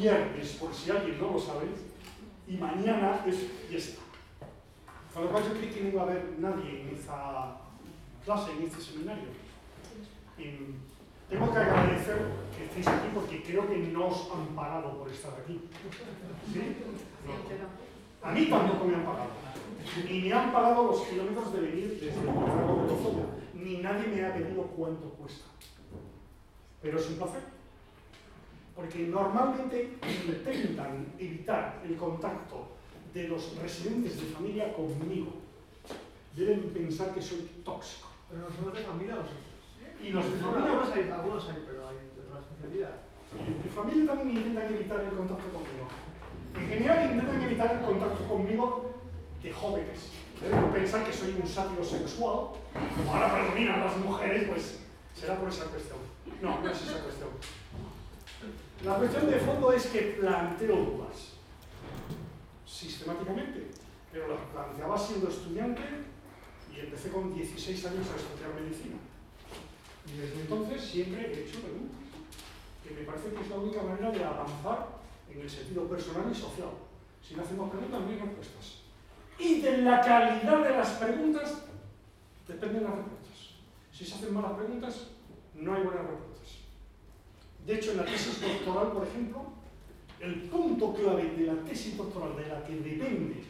viernes, por si alguien no lo sabe, y mañana es fiesta. Con lo cual yo creí que no iba a haber nadie en esta clase, en este seminario. Tengo que agradecer que estéis aquí porque creo que no os han pagado por estar aquí. ¿Sí? No. A mí tampoco me han pagado. Ni me han pagado los kilómetros de venir desde el Mondragón de Tozoya. Ni nadie me ha pedido cuánto cuesta. Pero es un placer. Porque normalmente intentan evitar el contacto de los residentes de familia conmigo. Deben pensar que soy tóxico. Pero no somos de familia nosotros. Y los de familia... Algunos hay, pero hay de otra especialidad. De familia también intentan evitar el contacto conmigo. En general intentan evitar el contacto conmigo de jóvenes. Deben pensar que soy un sátiro sexual. Como ahora predominan las mujeres, pues será por esa cuestión. No, no es esa cuestión. La cuestión de fondo es que planteo dudas. Sistemáticamente. Pero las planteaba siendo estudiante y empecé con 16 años a estudiar medicina. Y desde entonces siempre he hecho preguntas, que me parece que es la única manera de avanzar en el sentido personal y social. Si no hacemos preguntas, no hay respuestas. Y de la calidad de las preguntas dependen las respuestas. Si se hacen malas preguntas, no hay buenas respuestas. De hecho, en la tesis doctoral, por ejemplo, el punto clave de la tesis doctoral de la que depende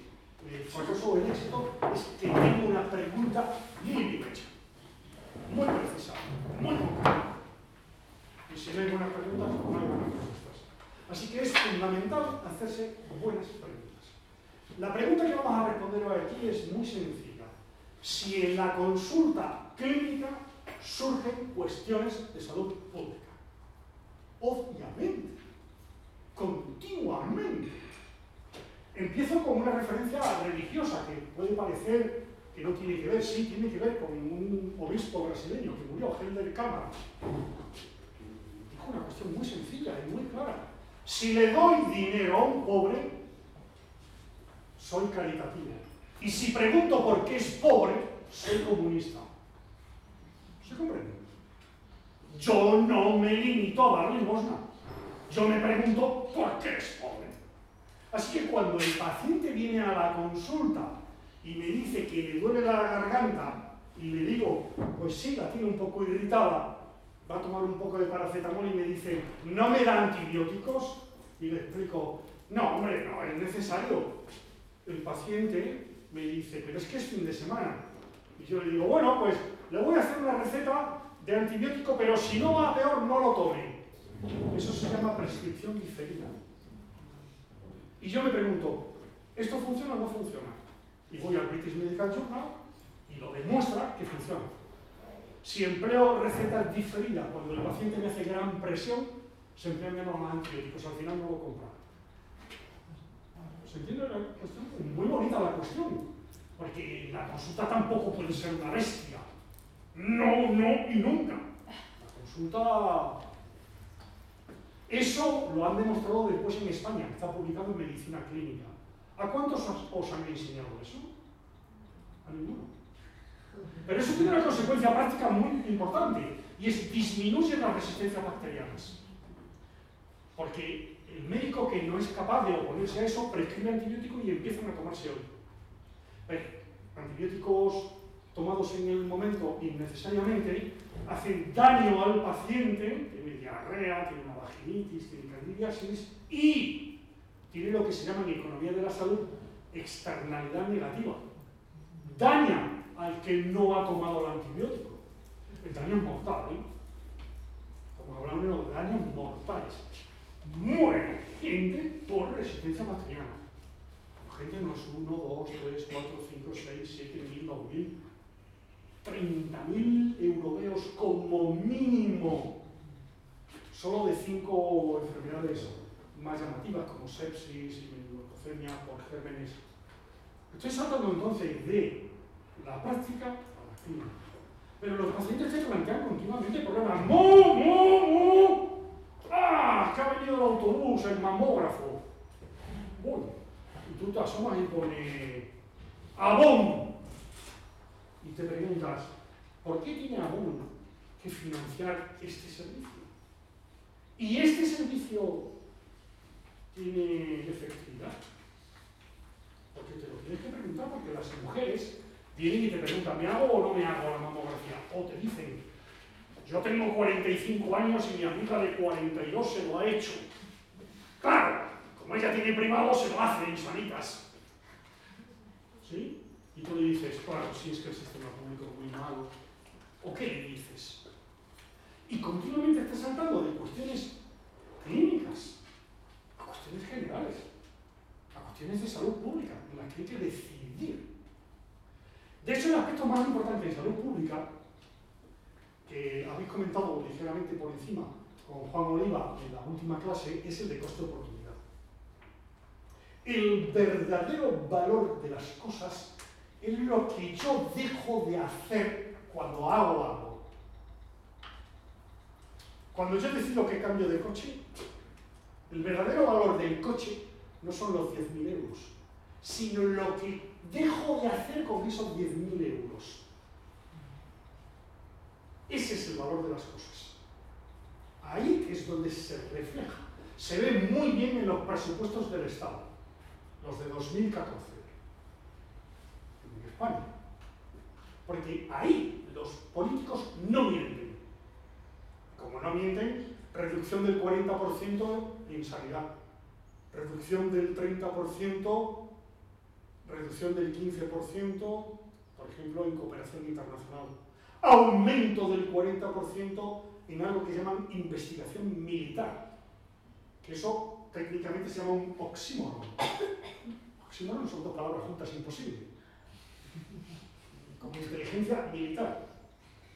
el fracaso o el éxito es que tengo una pregunta muy bien hecha, muy precisa, muy concreta. Y si no hay buenas preguntas, no hay buenas respuestas. Así que es fundamental hacerse buenas preguntas. La pregunta que vamos a responder hoy aquí es muy sencilla. Si en la consulta clínica surgen cuestiones de salud pública. Obviamente, continuamente. Empiezo con una referencia religiosa que puede parecer que no tiene que ver, sí, tiene que ver con un obispo brasileño que murió, Helder Câmara. Dijo una cuestión muy sencilla y muy clara. Si le doy dinero a un pobre, soy caritativo. Y si pregunto por qué es pobre, soy comunista. ¿Se comprende? Yo no me limito a dar limosna. Yo me pregunto por qué es pobre. Así que cuando el paciente viene a la consulta y me dice que le duele la garganta y le digo, pues sí, la tiene un poco irritada, va a tomar un poco de paracetamol y me dice, ¿no me da antibióticos? Y le explico, no, hombre, no, es necesario. El paciente me dice, pero es que es fin de semana. Y yo le digo, bueno, pues le voy a hacer una receta de antibiótico, pero si no va a peor, no lo tome. Eso se llama prescripción diferida. Y yo me pregunto, ¿esto funciona o no funciona? Y voy al British Medical Journal y lo demuestra que funciona. Si empleo recetas diferidas cuando el paciente me hace gran presión, se emplean menos más antibióticos, al final no lo compra. ¿Se entiende la cuestión? Es muy bonita la cuestión, porque la consulta tampoco puede ser una bestia. No, no y nunca. La consulta... Eso lo han demostrado después en España, que está publicado en Medicina Clínica. ¿A cuántos os han enseñado eso? A ninguno. Pero eso tiene una consecuencia práctica muy importante, y es disminuye las resistencias bacterianas. Porque el médico que no es capaz de oponerse a eso prescribe antibióticos y empiezan a tomarse hoy. Antibióticos tomados en el momento innecesariamente hacen daño al paciente, tiene diarrea, tiene una vaginitis, tiene candidiasis y tiene lo que se llama en economía de la salud externalidad negativa. Daña al que no ha tomado el antibiótico. El daño es mortal, ¿eh? Estamos hablando de daños mortales. Muere gente por resistencia bacteriana. Gente no es 1, 2, 3, 4, 5, 6, 7 mil, 2 mil. 30.000 europeos como mínimo, solo de 5 enfermedades más llamativas como sepsis y leucemia por gérmenes. Estoy saltando entonces de la práctica a la clínica. Pero los pacientes se plantean continuamente problemas. ¡Mu, mu, mu! ¡Ah! Que ha venido el autobús, el mamógrafo. Bueno, y tú te asomas y pones ¡abón! Y te preguntas, ¿por qué tiene Abón que financiar este servicio? Y este servicio tiene efectividad? Porque te lo tienes que preguntar, porque las mujeres vienen y te preguntan, ¿me hago o no me hago la mamografía? O te dicen, yo tengo 45 años y mi amiga de 42 se lo ha hecho. Claro, como ella tiene privado, se lo hace en sanitas. ¿Sí? Y tú le dices, claro, sí, es que el sistema público es muy malo. ¿O qué le dices? Y continuamente estás saltando de cuestiones clínicas a cuestiones generales, a cuestiones de salud pública, en las que hay que decidir. De hecho, el aspecto más importante de salud pública, que habéis comentado ligeramente por encima con Juan Oliva en la última clase, es el de coste-oportunidad. El verdadero valor de las cosas es lo que yo dejo de hacer cuando hago algo. Cuando yo decido que cambio de coche, el verdadero valor del coche no son los 10.000 euros, sino lo que dejo de hacer con esos 10.000 euros. Ese es el valor de las cosas. Ahí es donde se refleja. Se ve muy bien en los presupuestos del Estado, los de 2014, en España. Porque ahí los políticos no mienten. Como no mienten, reducción del 40% en sanidad, reducción del 30%, reducción del 15%, por ejemplo, en cooperación internacional, aumento del 40% en algo que llaman investigación militar, que eso técnicamente se llama un oxímoron. Oxímoron son dos palabras juntas imposible. Como inteligencia militar.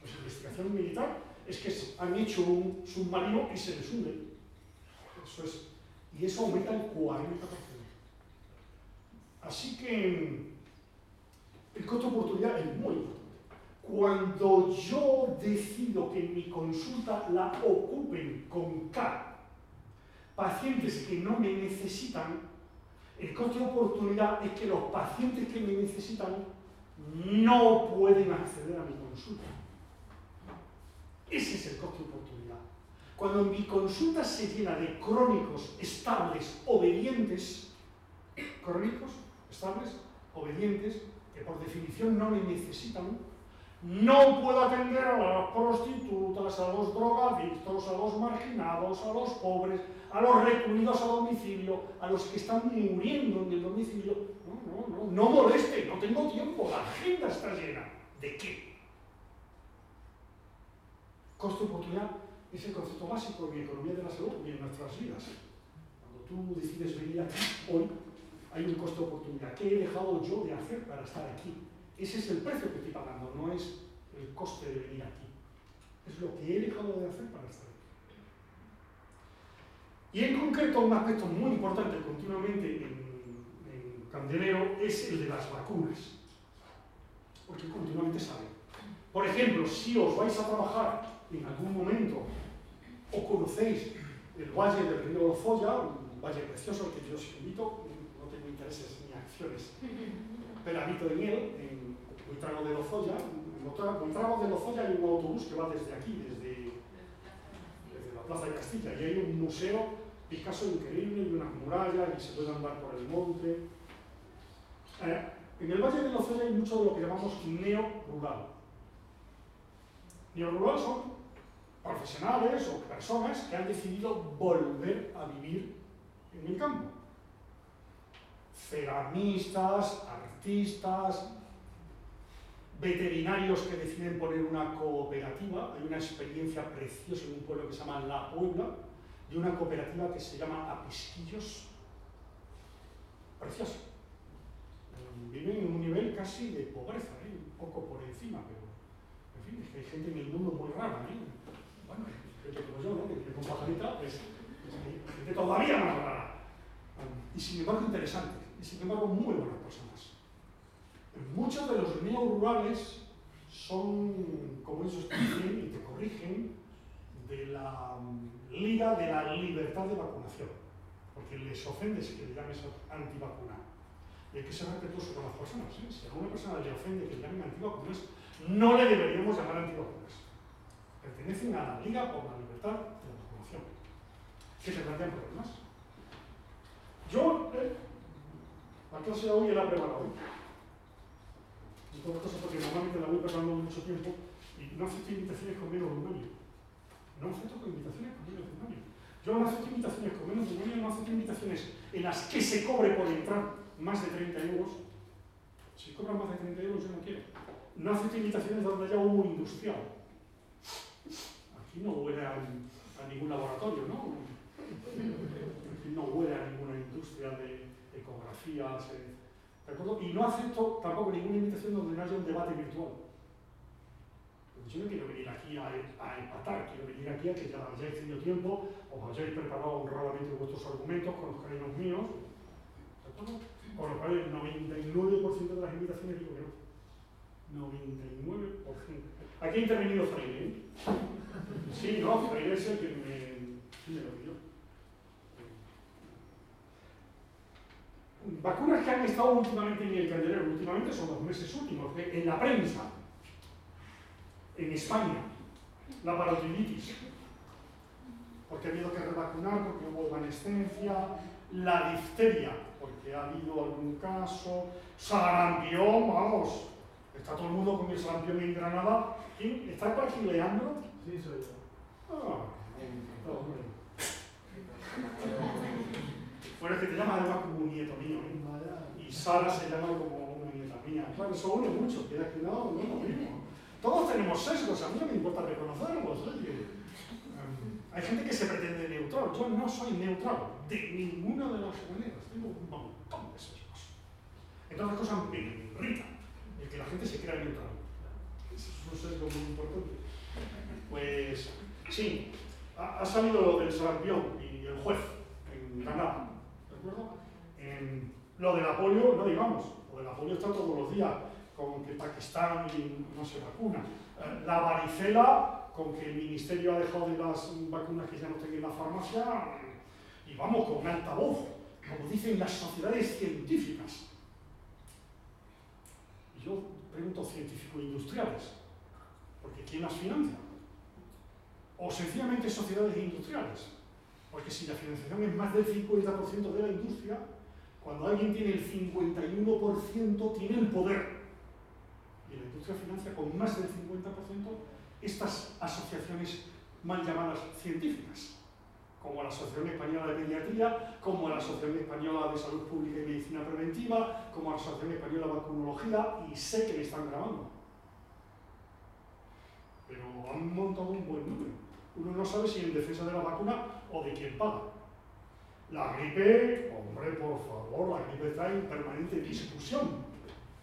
Pues investigación militar es que han hecho un submarino y se les hunde. Eso es. Y eso aumenta el 40%. Así que el coste de oportunidad es muy importante. Cuando yo decido que mi consulta la ocupen con K pacientes que no me necesitan, el coste de oportunidad es que los pacientes que me necesitan no pueden acceder a mi consulta. Ese es el coste de oportunidad. Cuando mi consulta se llena de crónicos, estables, obedientes, crónicos, estables, obedientes, que por definición no me necesitan, no puedo atender a las prostitutas, a los drogadictos, a los marginados, a los pobres, a los recluidos a domicilio, a los que están muriendo en el domicilio. No moleste, no tengo tiempo, la agenda está llena. ¿De qué? Coste-oportunidad es el concepto básico en mi economía de la salud y en nuestras vidas. Cuando tú decides venir aquí hoy, hay un coste-oportunidad. ¿Qué he dejado yo de hacer para estar aquí? Ese es el precio que estoy pagando, no es el coste de venir aquí. Es lo que he dejado de hacer para estar aquí. Y en concreto, un aspecto muy importante continuamente en Candelero es el de las vacunas. Porque continuamente sale. Por ejemplo, si os vais a trabajar en algún momento o conocéis el Valle del Río Lozoya, un valle precioso al que yo os invito, no tengo intereses ni acciones, pero habito en él, en Buitrago de Lozoya. En Buitrago de Lozoya hay un autobús que va desde aquí, desde la Plaza de Castilla, y hay un museo Picasso increíble y unas murallas y se puede andar por el monte. En el Valle de Lozoya hay mucho de lo que llamamos neo-rural. Neo-rural son profesionales o personas que han decidido volver a vivir en el campo. Ceramistas, artistas, veterinarios que deciden poner una cooperativa. Hay una experiencia preciosa en un pueblo que se llama La Puebla, de una cooperativa que se llama Apisquillos. Precioso. Viven en un nivel casi de pobreza, un poco por encima, pero en fin, es que hay gente en el mundo muy rara, bueno, gente como yo, que con pajarita, pues gente todavía más rara. Y sin embargo interesante, y sin embargo muy buenas personas. Muchos de los neorurales son, como ellos dicen y te corrigen, de la Liga de la Libertad de Vacunación, porque les ofende si le llames antivacuna. Y hay que ser respetuoso con las personas. Si a una persona le ofende que le llamen antivacunas, no le deberíamos llamar antivacunas. Pertenecen a la Liga por la Libertad de la Vacunación. ¿Qué te plantean problemas? Yo, la clase de hoy la he preparado. En todas cosas porque normalmente la voy preparando mucho tiempo y no acepto invitaciones con menos de un año. No acepto invitaciones con menos de un año. Yo no acepto invitaciones con menos de un año, no acepto invitaciones en las que se cobre por entrar más de 30 euros. Si cobran más de 30 euros yo no quiero. No acepto invitaciones donde haya humo industrial. Aquí no huele a ningún laboratorio, ¿no? Aquí no huele a ninguna industria de ecografías, ¿de acuerdo? Y no acepto tampoco ninguna invitación donde no haya un debate virtual. Porque yo no quiero venir aquí a empatar, quiero venir aquí a que ya hayáis tenido tiempo, os hayáis preparado honradamente vuestros argumentos, conozcáis los míos, ¿de acuerdo? Con lo cual el 99% de las invitaciones digo que no. 99%. Aquí ha intervenido Freire, ¿eh? Sí, no, Freire es el que me lo pidió. Vacunas que han estado últimamente en el candelero, últimamente son los meses últimos, en la prensa, en España, la parotiditis, porque ha habido que revacunar, porque hubo evanescencia, la difteria, porque ha habido algún caso, sarampión, vamos, está todo el mundo con el sarampión en Granada. ¿Quién está por aquí, Leandro? Sí, soy yo. Ah, hombre. Bueno, es que te llamas además como un nieto mío, ¿eh? Y Sara se llama como una nieta mía. Claro, eso une mucho, queda que no es lo mismo. Todos tenemos sesgos, a mí no me importa reconocerlos. Hay gente que se pretende neutral, yo no soy neutral, de ninguna de las maneras, tengo un montón de sesgos. Entre otras cosas me irrita el que la gente se crea neutral. Eso es un sesgo muy importante. Pues sí, ha salido lo del sarampión y el juez en Granada, ¿de acuerdo? Lo de la polio, no digamos, lo de la polio está todos los días, con que Pakistán no se vacuna. La varicela, con que el ministerio ha dejado de las vacunas que ya no estén en la farmacia, y vamos, con alta voz, como dicen las sociedades científicas. Y yo pregunto, científico-industriales, porque ¿quién las financia? O sencillamente sociedades industriales, porque si la financiación es más del 50% de la industria, cuando alguien tiene el 51% tiene el poder. Y la industria financia con más del 50% estas asociaciones mal llamadas científicas, como la Asociación Española de Pediatría, como la Asociación Española de Salud Pública y Medicina Preventiva, como la Asociación Española de Vacunología, y sé que me están grabando. Pero han montado un buen número. Uno no sabe si en defensa de la vacuna o de quién paga. La gripe, hombre, por favor, la gripe está en permanente discusión,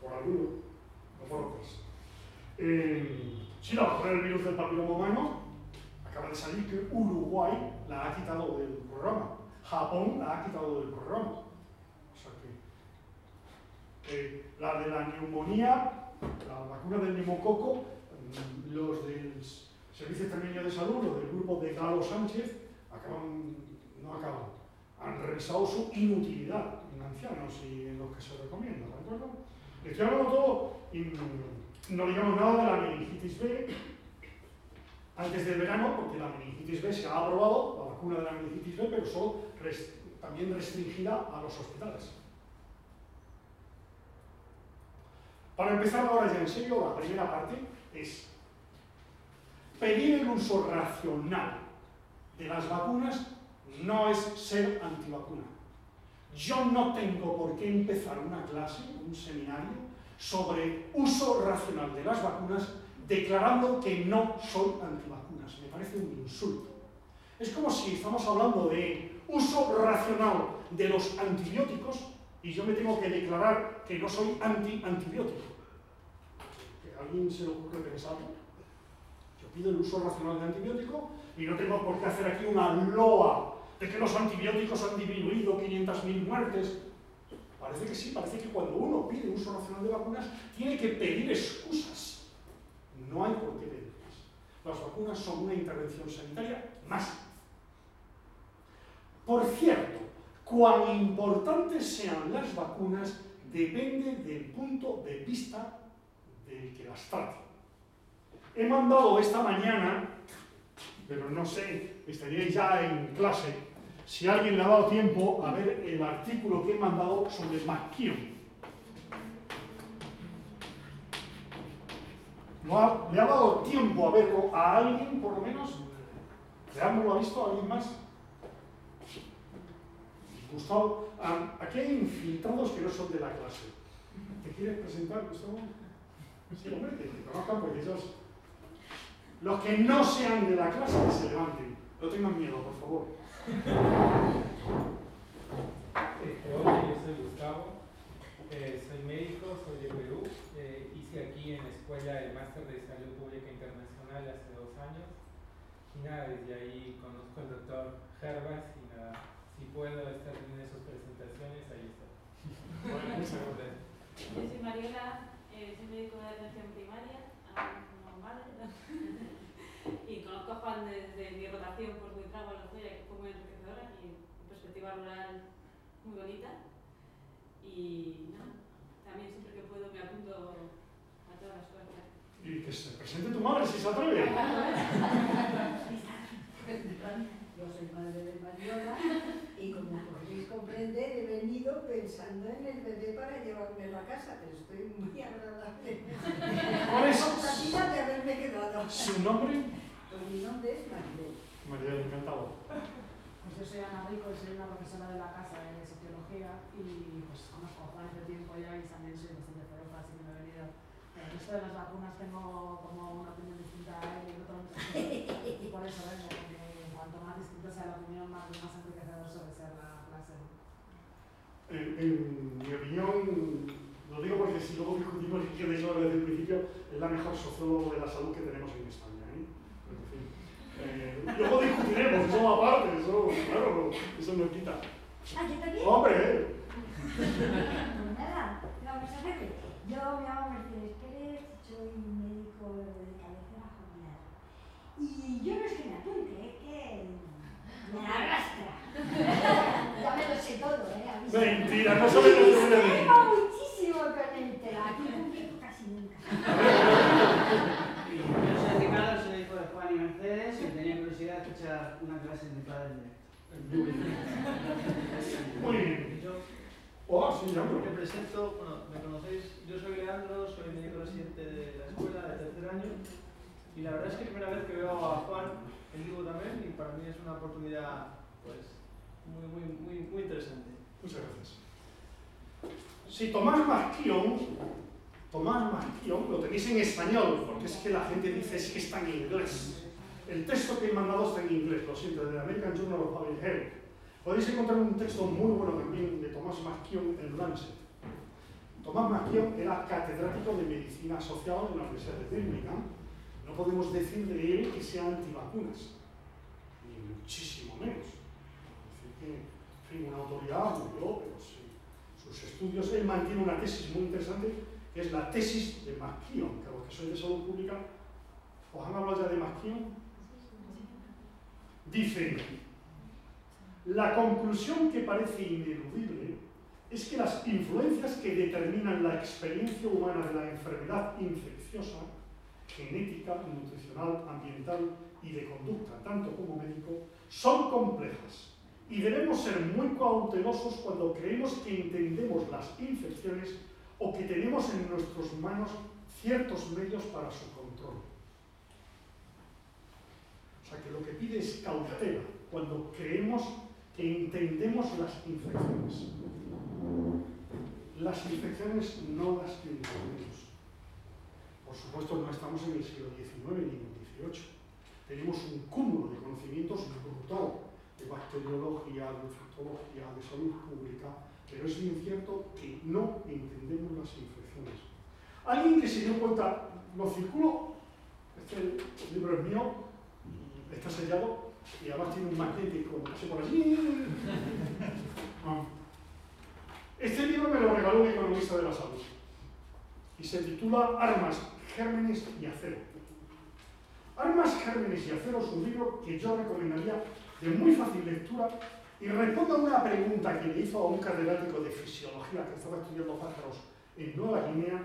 por algunos, no por otros. Sí, la vacuna del virus del papiloma humano acaba de salir que Uruguay la ha quitado del programa, Japón la ha quitado del programa. O sea que la de la neumonía, la vacuna del neumococo, los del Servicio Extremeño de Salud, los del grupo de Galo Sánchez, han revisado su inutilidad en ancianos y en los que se recomienda, ¿de acuerdo? Estoy hablando todo, no digamos nada de la meningitis B antes del verano, porque la meningitis B se ha aprobado, la vacuna de la meningitis B, pero solo también restringida a los hospitales. Para empezar ahora ya en serio, la primera parte es pedir el uso racional de las vacunas no es ser antivacuna. Yo no tengo por qué empezar una clase, un seminario, sobre uso racional de las vacunas declarando que no soy antivacunas. Me parece un insulto. Es como si estamos hablando de uso racional de los antibióticos y yo me tengo que declarar que no soy antibiótico. ¿Que a alguien se le ocurre pensar? Yo pido el uso racional de antibiótico y no tengo por qué hacer aquí una loa de que los antibióticos han disminuido 500.000 muertes. Parece que sí, parece que cuando uno pide uso racional de vacunas tiene que pedir excusas. No hay por qué pedirlas. Las vacunas son una intervención sanitaria más. Por cierto, cuán importantes sean las vacunas depende del punto de vista del que las trate. He mandado esta mañana, pero no sé, estaríais ya en clase, si alguien le ha dado tiempo a ver el artículo que he mandado sobre McKeown. ¿Le ha dado tiempo a verlo a alguien, por lo menos? ¿Leandro lo ha visto? ¿Alguien más? Gustavo, aquí hay infiltrados que no son de la clase. ¿Te quieres presentar, Gustavo? Sí, hombre, que te conozcan porque ellos... Los que no sean de la clase, que se levanten. No tengan miedo, por favor. Hola, yo soy Gustavo, soy médico, soy de Perú. Hice aquí en la escuela el máster de salud pública internacional hace 2 años. Y nada, desde ahí conozco al doctor Herbas y nada, si puedo estar en esas presentaciones, ahí está. Bueno, muchas gracias. Yo soy Mariola, soy médico de atención primaria, como madre, ¿no? Y conozco a Juan desde mi rotación por Buitrago a la Joya, que fue muy enriquecedora y perspectiva rural muy bonita. Y no, también siempre que puedo me apunto a todas las cosas. Y que se presente tu madre si se atreve. Yo soy madre de Mariola y como podéis comprender he venido pensando en el bebé para llevarme a casa, pero estoy muy agradable. ¿Cuál es Complacido de haberme quedado. su nombre? Pues mi nombre es Maribel. María, encantado. Pues yo soy Ana Rico y soy una profesora de la casa de sociología y pues conozco a Juan hace tiempo ya y también soy bastante feroz, así que me he venido. Pero esto de las vacunas tengo como una opinión distinta a él y otro y por eso vengo, porque cuanto más distinta sea la opinión, más enriquecedor suele ser la clase. En mi opinión, lo digo porque si luego discutimos y que de eso desde el principio, es la mejor sociólogo de la salud que tenemos en España. Luego discutiremos, eso aparte, eso, claro, eso no quita. Ah, ¿yo también? ¡Hombre! Pues nada, vamos a ver. Yo me llamo Mercedes Pérez, soy médico de cabecera jubilado. Y yo no es que me apunte, es que me arrastra. Ya me lo sé todo, ¿eh? Mentira, no sabes lo que se le dice. Tengo muchísimo con el tema, aquí publico casi nunca. Yo soy Ricardo, soy hijo de Juan y Mercedes y tenía curiosidad de escuchar una clase de padre en directo. Muy bien. Yo Oh, sí, ya, me presento, bueno, me conocéis, yo soy Leandro, soy médico residente de la escuela de 3er año y la verdad es que es la primera vez que veo a Juan en vivo también y para mí es una oportunidad pues muy interesante. Muchas gracias. Si Tomás McKeown, lo tenéis en español, porque es que la gente dice es que está en inglés. El texto que he mandado está en inglés, lo siento, de American Journal of Public Health. Podéis encontrar un texto muy bueno también de Tomás McKeown en Lancet. Tomás McKeown era catedrático de Medicina Social en la Universidad de Birmingham. No podemos decir de él que sea antivacunas, ni muchísimo menos. Es decir que, en fin, una autoridad murió, pero sí. Sus estudios, él mantiene una tesis muy interesante, que es la tesis de McKeown, que a los que sois de salud pública, ¿os han hablado ya de McKeown? Dice, la conclusión que parece ineludible es que las influencias que determinan la experiencia humana de la enfermedad infecciosa, genética, nutricional, ambiental y de conducta, tanto como médico, son complejas y debemos ser muy cautelosos cuando creemos que entendemos las infecciones o que tenemos en nuestras manos ciertos medios para su control. O sea que lo que pide es cautela cuando creemos que entendemos las infecciones. Las infecciones no las entendemos. Por supuesto, no estamos en el siglo XIX ni en el XVIII. Tenemos un cúmulo de conocimientos brutal de bacteriología, de infectología, de salud pública, pero es bien cierto que no entendemos las infecciones. Alguien que se dio cuenta, lo circulo, este libro es mío, está sellado y además tiene un magnético, así por allí. Este libro me lo regaló un economista de la salud y se titula Armas, Gérmenes y Acero. Armas, Gérmenes y Acero es un libro que yo recomendaría de muy fácil lectura y responde a una pregunta que le hizo a un catedrático de fisiología que estaba estudiando pájaros en Nueva Guinea,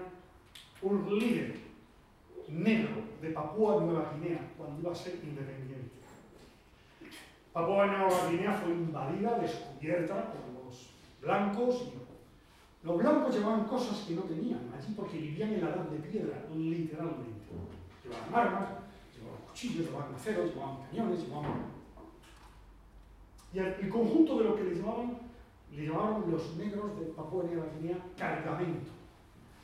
un líder negro de Papúa Nueva Guinea cuando iba a ser independiente. Papúa Nueva Guinea fue invadida, descubierta por los blancos, y los blancos llevaban cosas que no tenían allí porque vivían en la edad de piedra, literalmente. Llevaban armas, llevaban cuchillos, llevaban aceros, llevaban cañones, llevaban... Y el conjunto de lo que le llamaban los negros de Papúa Nueva Guinea cargamento.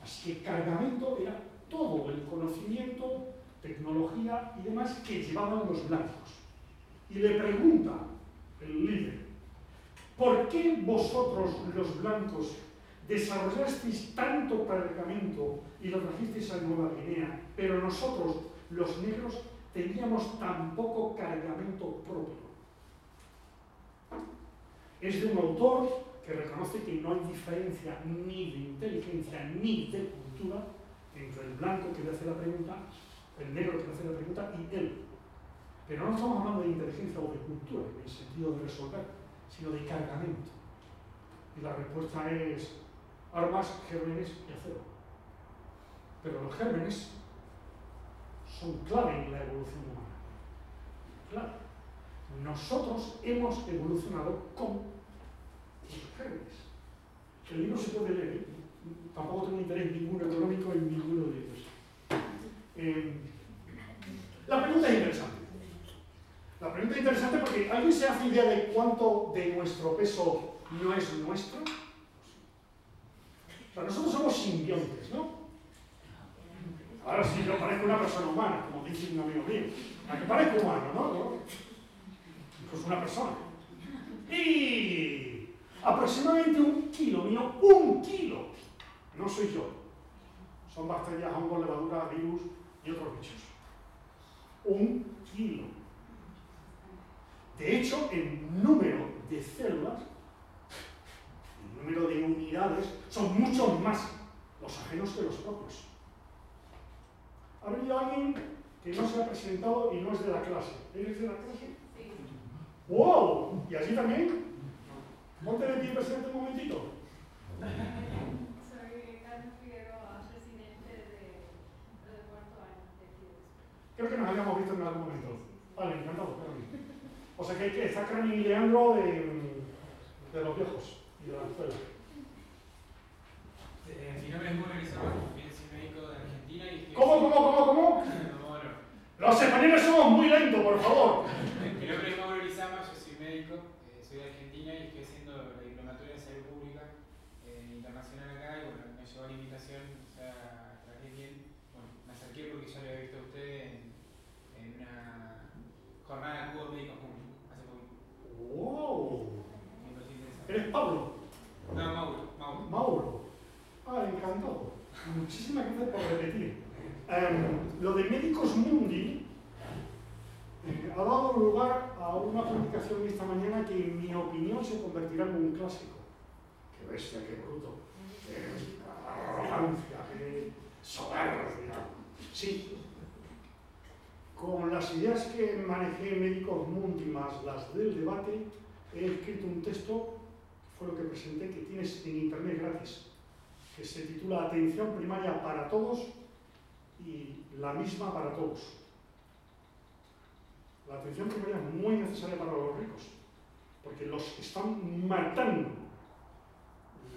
Así que cargamento era todo el conocimiento, tecnología y demás que llevaban los blancos. Y le pregunta el líder, ¿por qué vosotros los blancos desarrollasteis tanto cargamento y lo trajisteis a Nueva Guinea, pero nosotros, los negros, teníamos tan poco cargamento propio? Es de un autor que reconoce que no hay diferencia ni de inteligencia ni de cultura entre el blanco que le hace la pregunta, el negro que le hace la pregunta y él. Pero no estamos hablando de inteligencia o de cultura en el sentido de resolver, sino de cargamento. Y la respuesta es armas, gérmenes y acero. Pero los gérmenes son clave en la evolución humana. Clave. Nosotros hemos evolucionado con los gérmenes. El libro se puede leer, ¿eh? Tampoco tengo interés ninguno económico en ninguno de ellos. La pregunta es interesante. La pregunta es interesante porque ¿alguien se hace idea de cuánto de nuestro peso no es nuestro? O sea, nosotros somos simbiontes, ¿no? Ahora sí, yo parezco una persona humana, como dice un amigo mío. A que parezco humano, ¿no? Pues una persona. Y aproximadamente 1 kilo, mío, 1 kilo. No soy yo. Son bacterias, hongos, levaduras, virus y otros bichos. 1 kilo. De hecho, el número de células, el número de unidades, son mucho más los ajenos que los propios. Ha venido alguien que no se ha presentado y no es de la clase. ¿Eres de la clase? Sí. ¡Wow! ¿Y allí también? Ponte de pie, presente un momentito. Soy Carmen Figueroa, residente de cuarto año de aquí. Creo que nos habíamos visto en algún momento. Vale, encantado, Carmen. O sea que está Carmen y Leandro de los viejos y de la escuela. Mi nombre es Mauro Elizabeth, soy médico de Argentina y... ¿Cómo? Bueno. Los españoles somos muy lentos, por favor. Mi nombre es Mauro Elizabeth, yo soy médico, soy de Argentina y estoy haciendo la diplomatura en salud pública internacional acá y bueno, me llevó la invitación, o sea, trabajé bien, bueno, me acerqué porque ya lo había visto a usted en una jornada de cubos médicos juntos, hace poquito. ¡Wow! Me pareció interesante. ¿Eres Pablo? No, Mauro. Mauro. Encantado. Muchísimas gracias por repetir. Lo de Medicus Mundi ha dado lugar a una publicación esta mañana que en mi opinión se convertirá en un clásico. ¡Qué bestia, qué bruto! ¡Qué arrogancia, qué soberbia! Sí. Con las ideas que manejé en Medicus Mundi más las del debate, he escrito un texto, que fue lo que presenté, que tienes en internet gratis, que se titula Atención primaria para todos y la misma para todos. La atención primaria es muy necesaria para los ricos, porque los están matando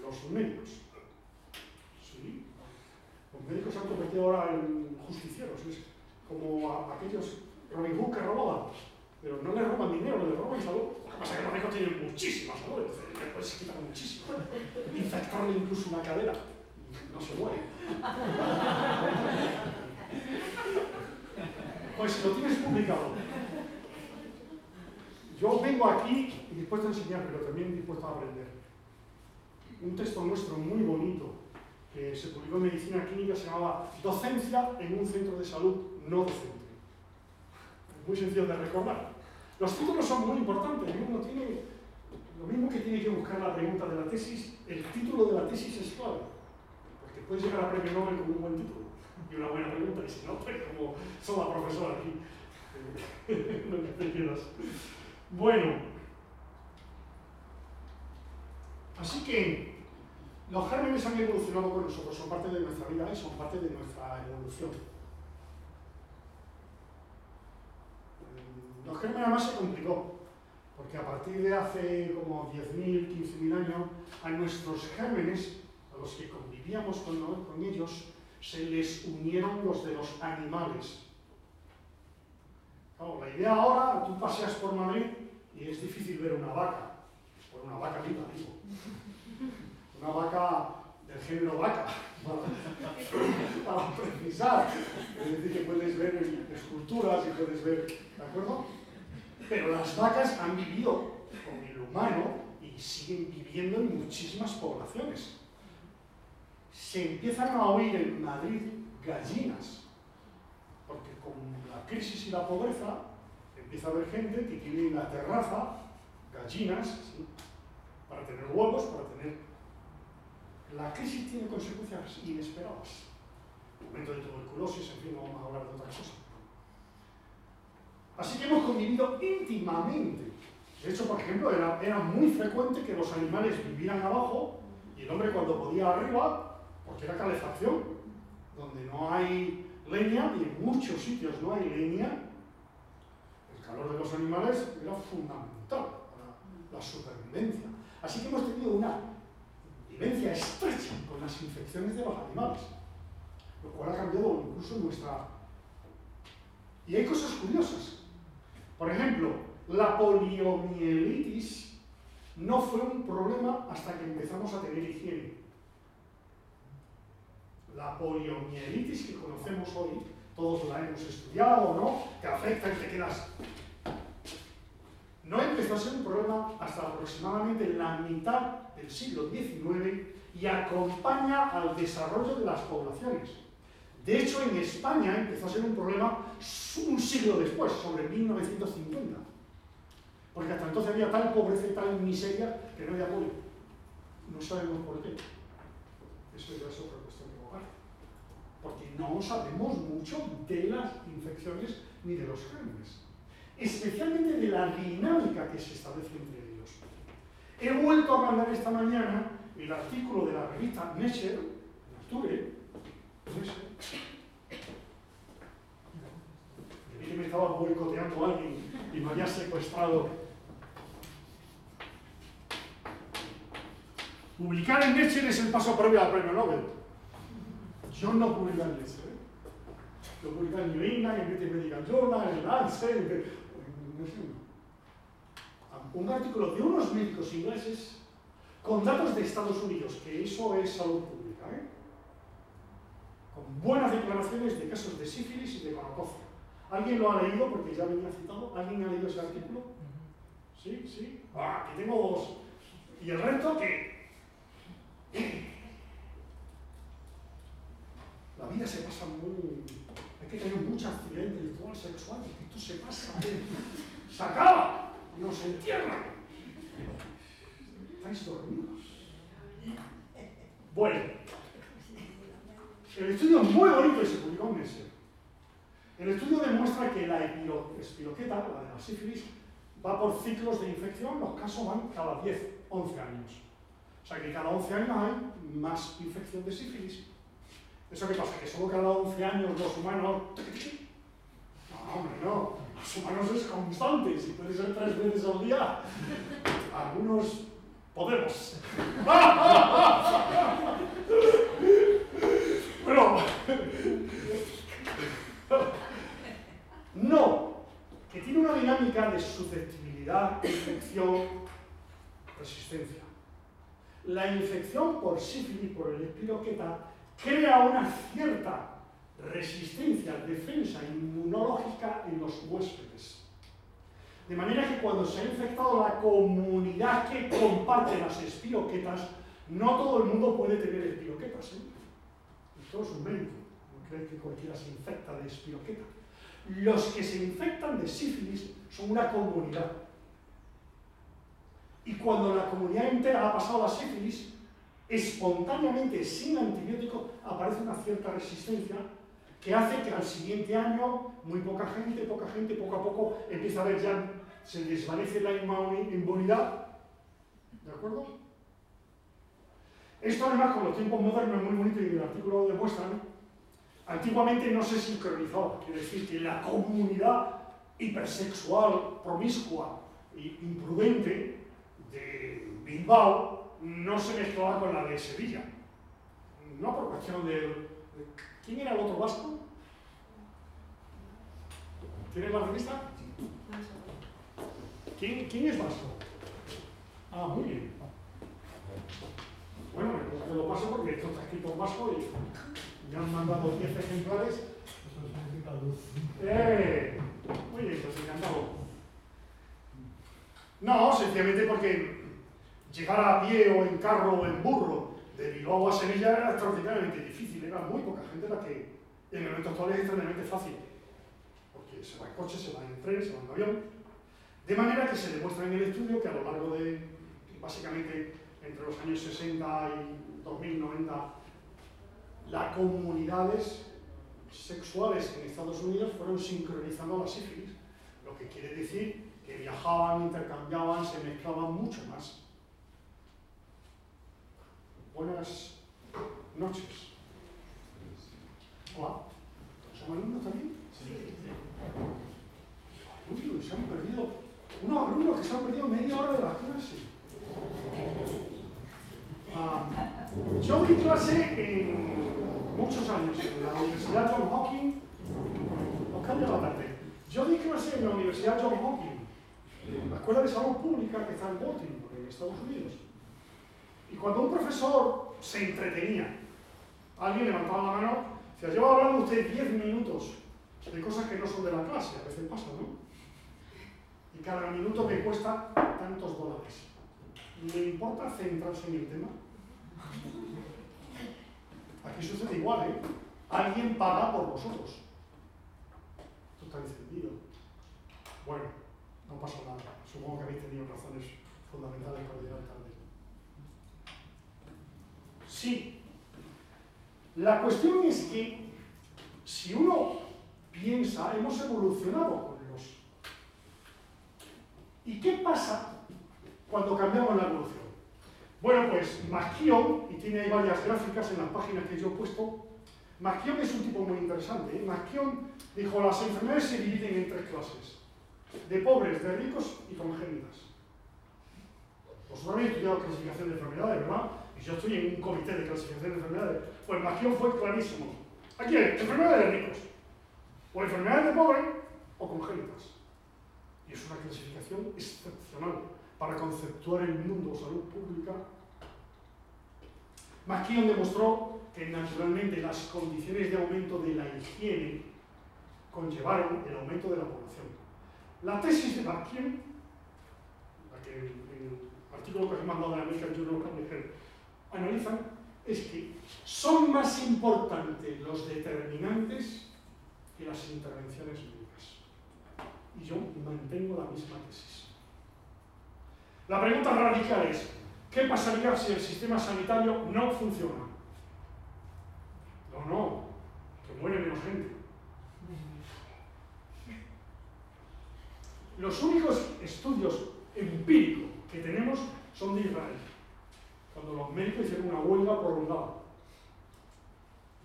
los médicos. ¿Sí? Los médicos se han convertido ahora en justicieros, es como aquellos Robin Hood que robaban, pero no les roban dinero, les roban salud. Lo que pasa es que los ricos tienen muchísima salud, después se quitan muchísimo. Infectarle incluso una cadera, no se muere. Pues lo tienes publicado. Yo vengo aquí dispuesto a enseñar, pero también dispuesto a aprender. Un texto nuestro muy bonito que se publicó en Medicina Clínica se llamaba Docencia en un centro de salud no docente. Muy sencillo de recordar. Los títulos son muy importantes. Uno tiene lo mismo que tiene que buscar la pregunta de la tesis. El título de la tesis es clave, porque puedes llegar a premio Nobel con un buen título y una buena pregunta, y si no, pues como son la profesora aquí, lo que te quieras. Bueno, así que los gérmenes han evolucionado con nosotros, son parte de nuestra vida y son parte de nuestra evolución. Los gérmenes además se complicó. Porque a partir de hace como 10.000, 15.000 años, a nuestros gérmenes, a los que convivíamos con ellos, se les unieron los de los animales. Claro, la idea ahora, tú paseas por Madrid y es difícil ver una vaca, por una vaca viva, digo. Una vaca del género vaca, para precisar. Es decir, que puedes ver esculturas y puedes ver, ¿de acuerdo? Pero las vacas han vivido con el humano y siguen viviendo en muchísimas poblaciones. Se empiezan a oír en Madrid gallinas, porque con la crisis y la pobreza empieza a haber gente que tiene en la terraza gallinas, ¿sí?, para tener huevos, para tener... La crisis tiene consecuencias inesperadas. Momento de tuberculosis, en fin, no vamos a hablar de otra cosa. Así que hemos convivido íntimamente. De hecho, por ejemplo, era muy frecuente que los animales vivieran abajo y el hombre cuando podía arriba, porque era calefacción, donde no hay leña, y en muchos sitios no hay leña, el calor de los animales era fundamental para la supervivencia. Así que hemos tenido una vivencia estrecha con las infecciones de los animales, lo cual ha cambiado incluso nuestra... Y hay cosas curiosas. Por ejemplo, la poliomielitis no fue un problema hasta que empezamos a tener higiene. La poliomielitis que conocemos hoy, todos la hemos estudiado, ¿no?, que afecta y te quedas... No empezó a ser un problema hasta aproximadamente la mitad del siglo XIX y acompaña al desarrollo de las poblaciones. De hecho, en España empezó a ser un problema un siglo después, sobre 1950. Porque hasta entonces había tal pobreza y tal miseria que no había polio. No sabemos por qué. Eso ya es otra cuestión de hogar. Porque no sabemos mucho de las infecciones ni de los gérmenes. Especialmente de la dinámica que se establece entre ellos. He vuelto a mandar esta mañana el artículo de la revista Nature, Nature, que me estaba boicoteando alguien y me había secuestrado. Publicar en Nature es el paso previo al premio Nobel. Yo no publico en Nature. Lo publico en New England, en British Medical Journal, en Lancet, un artículo de unos médicos ingleses con datos de Estados Unidos, que eso es salud pública, con buenas declaraciones de casos de sífilis y de gonococia. ¿Alguien lo ha leído? Porque ya venía citado. ¿Alguien ha leído ese artículo? ¿Sí? ¿Sí? ¡Ah, que tengo dos! ¿Y el resto qué? La vida se pasa muy... Hay que tener mucha actividad intelectual, sexual, y esto se pasa. ¡Se acaba! ¡Nos entierran! ¿Estáis dormidos? Bueno, el estudio es muy bonito y se publicó en Nature. El estudio demuestra que la espiroqueta, la de la sífilis, va por ciclos de infección, los casos van cada 10, 11 años. O sea que cada 11 años hay más infección de sífilis. ¿Eso qué pasa? ¿Que solo cada 11 años los humanos... No, hombre, no. Los humanos es constante, si puede ser 3 veces al día. Algunos podemos. Pero... No, que tiene una dinámica de susceptibilidad, infección, resistencia. La infección por sífilis, por el espiroqueta, crea una cierta resistencia, defensa inmunológica en los huéspedes. De manera que cuando se ha infectado la comunidad que comparte las espiroquetas, no todo el mundo puede tener espiroquetas. Esto es un mérito. No crees que cualquiera se infecta de espiroqueta. Los que se infectan de sífilis son una comunidad. Y cuando la comunidad entera ha pasado la sífilis, espontáneamente, sin antibiótico, aparece una cierta resistencia que hace que al siguiente año muy poca gente, poco a poco, empieza a ver ya, se desvanece la inmunidad. ¿De acuerdo? Esto además con los tiempos modernos es muy bonito y en el artículo lo demuestran. Antiguamente no se sincronizó, quiere decir que la comunidad hipersexual, promiscua imprudente de Bilbao no se mezclaba con la de Sevilla. No por cuestión de... ¿Quién era el otro vasco? ¿Tienes la revista? ¿Quién es vasco? Ah, muy bien. Bueno, me lo paso porque esto está escrito en vasco y me han mandado 10 ejemplares. Muy bien, pues encantado. No, sencillamente porque llegar a pie o en carro o en burro de Bilbao a Sevilla era extraordinariamente difícil, era muy poca gente la que en el momento actual es extremadamente fácil, porque se va en coche, se va en tren, se va en avión, de manera que se demuestra en el estudio que a lo largo de, básicamente, entre los años 60 y 2090, las comunidades sexuales en Estados Unidos fueron sincronizando la sífilis, lo que quiere decir que viajaban, intercambiaban, se mezclaban mucho más. Buenas noches. Hola. ¿Son alumnos también? Sí. Uy, se han perdido. Unos alumnos que se han perdido media hora de la clase. Yo di clase en muchos años en la Universidad John Hopkins. Os cambio la tarde. Yo di clase en la Universidad John Hopkins, la Escuela de Salud Pública que está en Baltimore, en Estados Unidos. Y cuando un profesor se entretenía, alguien levantaba la mano, decía, llevo hablando usted 10 minutos de cosas que no son de la clase, a veces pasa, ¿no? Y cada minuto me cuesta tantos dólares. ¿Le importa centrarse en el tema? Aquí sucede igual, ¿eh? Alguien paga por vosotros. Esto está encendido. Bueno, no pasa nada. Supongo que habéis tenido razones fundamentales para llegar tarde. Sí. La cuestión es que si uno piensa, hemos evolucionado con los... ¿Y qué pasa cuando cambiamos la evolución? Bueno, pues McKeown, y tiene ahí varias gráficas en las páginas que yo he puesto, McKeown es un tipo muy interesante, ¿eh? McKeown dijo, las enfermedades se dividen en 3 clases, de pobres, de ricos y congénitas. Vosotros habéis estudiado clasificación de enfermedades, ¿verdad? Y yo estoy en un comité de clasificación de enfermedades. Pues McKeown fue clarísimo. Aquí hay enfermedades de ricos, o enfermedades de pobres, o congénitas. Y es una clasificación excepcional para conceptuar el mundo de salud pública. McKeown demostró que naturalmente las condiciones de aumento de la higiene conllevaron el aumento de la población. La tesis de McKeown, la que en el artículo que os he mandado de American Journal of Public Health analizan, es que son más importantes los determinantes que las intervenciones médicas. Y yo mantengo la misma tesis. La pregunta radical es, ¿qué pasaría si el sistema sanitario no funciona? No, que muere menos gente. Los únicos estudios empíricos que tenemos son de Israel, cuando los médicos hicieron una huelga prolongada.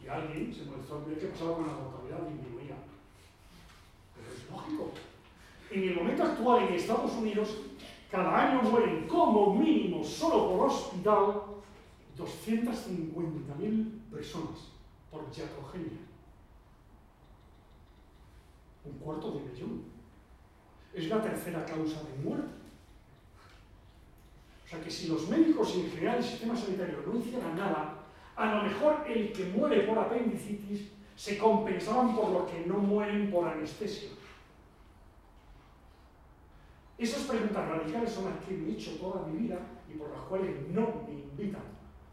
Y alguien se molestó en ver qué pasaba con la mortalidad, disminuía. Pero es lógico. En el momento actual en Estados Unidos, cada año mueren como mínimo, solo por hospital, 250.000 personas por iatrogenia. 250.000. Es la tercera causa de muerte. O sea que si los médicos y en general el sistema sanitario no hicieran nada, a lo mejor el que muere por apendicitis se compensaban por los que no mueren por anestesia. Esas preguntas radicales son las que he hecho toda mi vida y por las cuales no me invitan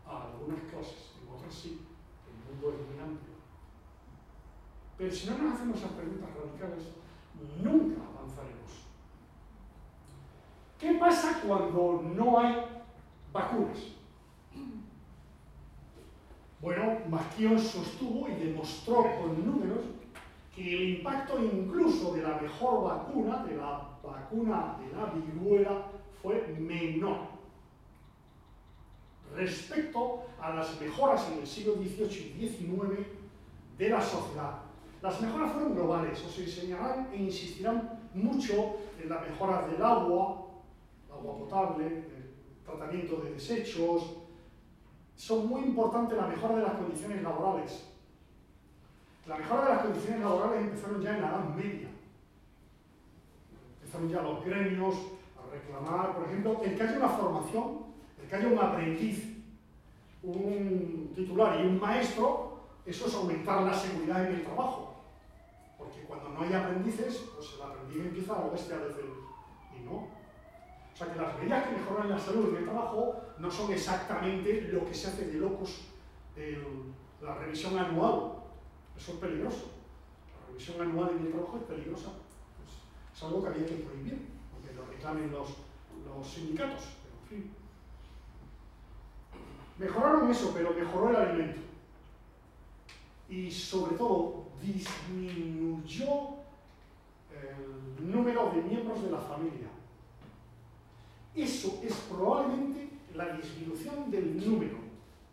a algunas clases, en otras sí, el mundo es muy amplio. Pero si no nos hacemos esas preguntas radicales, nunca avanzaremos. ¿Qué pasa cuando no hay vacunas? Bueno, McKeown sostuvo y demostró con números que el impacto incluso de la mejor vacuna, de la vacuna de la viruela, fue menor respecto a las mejoras en el siglo XVIII y XIX de la sociedad. Las mejoras fueron globales, os enseñarán e insistirán mucho en las mejoras del agua, agua potable, el tratamiento de desechos. Son muy importantes la mejora de las condiciones laborales. La mejora de las condiciones laborales empezaron ya en la Edad Media. Empezaron ya los gremios a reclamar, por ejemplo, el que haya una formación, el que haya un aprendiz, un titular y un maestro, eso es aumentar la seguridad en el trabajo. Porque cuando no hay aprendices, pues el aprendiz empieza a la bestia desde el... y no. O sea que las medidas que mejoran la salud en el trabajo no son exactamente lo que se hace de locos la revisión anual. Eso es peligroso. La revisión anual en el trabajo es peligrosa. Pues es algo que había que prohibir, aunque lo reclamen los sindicatos. Pero, en fin. Mejoraron eso, pero mejoró el alimento. Y sobre todo, disminuyó el número de miembros de la familia. Eso es probablemente la disminución del número